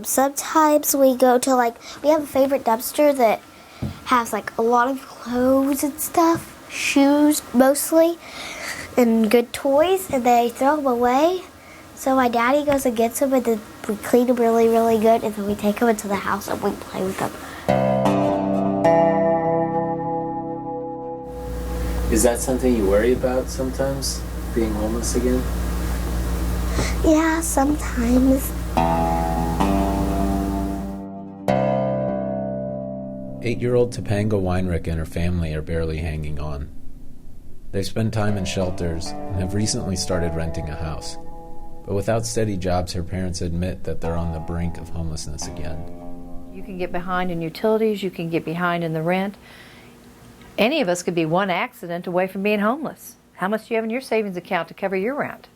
Sometimes we go to, like, we have a favorite dumpster that has, like, a lot of clothes and stuff, shoes mostly, and good toys, and they throw them away. So my daddy goes and gets them, and then we clean them really, really good, and then we take them into the house and we play with them. Is that something you worry about sometimes, being homeless again? Yeah, sometimes. 8-year-old Tapanga Wenrich and her family are barely hanging on. They've spent time in shelters and have recently started renting a house. But without steady jobs, her parents admit that they're on the brink of homelessness again. You can get behind in utilities, you can get behind in the rent. Any of us could be one accident away from being homeless. How much do you have in your savings account to cover your rent?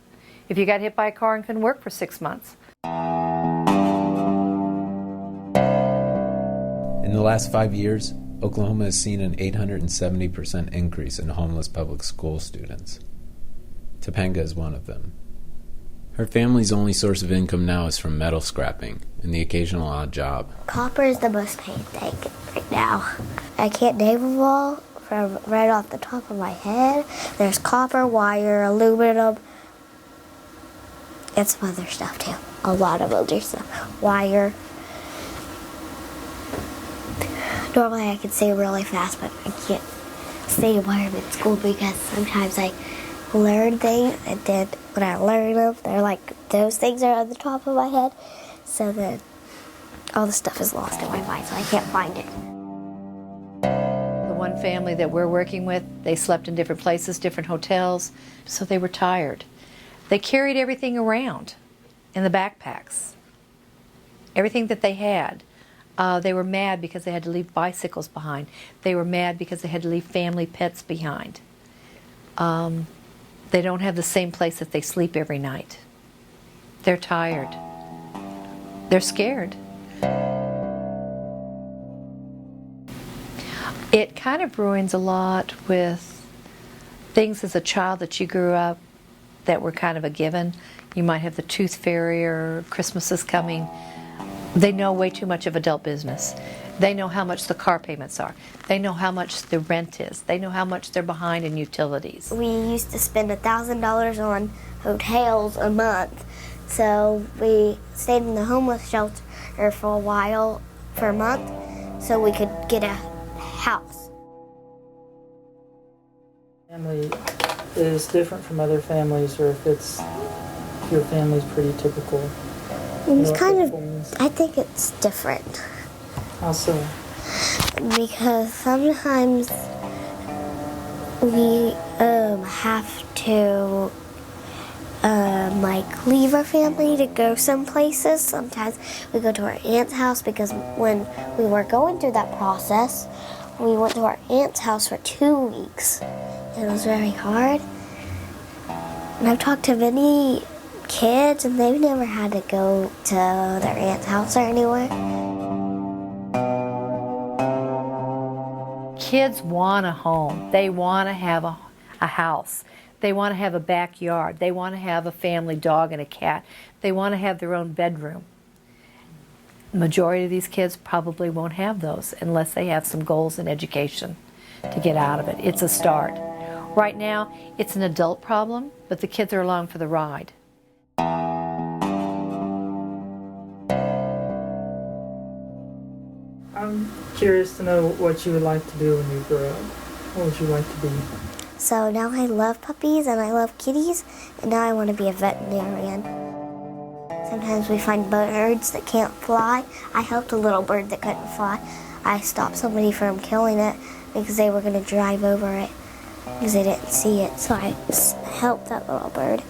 If you got hit by a car and couldn't work for 6 months. In the last 5 years, Oklahoma has seen an 870% increase in homeless public school students. Tapanga is one of them. Her family's only source of income now is from metal scrapping and the occasional odd job. Copper is the most paid thing right now. I can't name them all from right off the top of my head. There's copper, wire, aluminum, and some other stuff too. A lot of other stuff. Wire. Normally I can say really fast, but I can't say wire in school because sometimes I learn things, and then when I learn them, they're like, those things are on the top of my head, so then all the stuff is lost in my mind, so I can't find it. The one family that we're working with, they slept in different places, different hotels, so they were tired. They carried everything around in the backpacks, everything that they had. They were mad because they had to leave bicycles behind. They were mad because they had to leave family pets behind. They don't have the same place that they sleep every night. They're tired. They're scared. It kind of ruins a lot with things as a child that you grew up that were kind of a given. You might have the tooth fairy or Christmas is coming. They know way too much of adult business. They know how much the car payments are. They know how much the rent is. They know how much they're behind in utilities. We used to spend $1,000 on hotels a month. So we stayed in the homeless shelter for a while, for a month, so we could get a house. Family is different from other families, or if your family's pretty typical. It's kind of, I think it's different. How so? Because sometimes we have to like leave our family to go some places. Sometimes we go to our aunt's house because when we were going through that process, we went to our aunt's house for 2 weeks. It was very hard. And I've talked to many kids and they've never had to go to their aunt's house or anywhere. Kids want a home. They want to have a house. They want to have a backyard. They want to have a family dog and a cat. They want to have their own bedroom. The majority of these kids probably won't have those unless they have some goals in education to get out of it. It's a start. Right now, it's an adult problem, but the kids are along for the ride. I'm curious to know what you would like to do when you grow up. What would you like to be? So now I love puppies and I love kitties, and now I want to be a veterinarian. Sometimes we find birds that can't fly. I helped a little bird that couldn't fly. I stopped somebody from killing it because they were going to drive over it because they didn't see it. So I helped that little bird.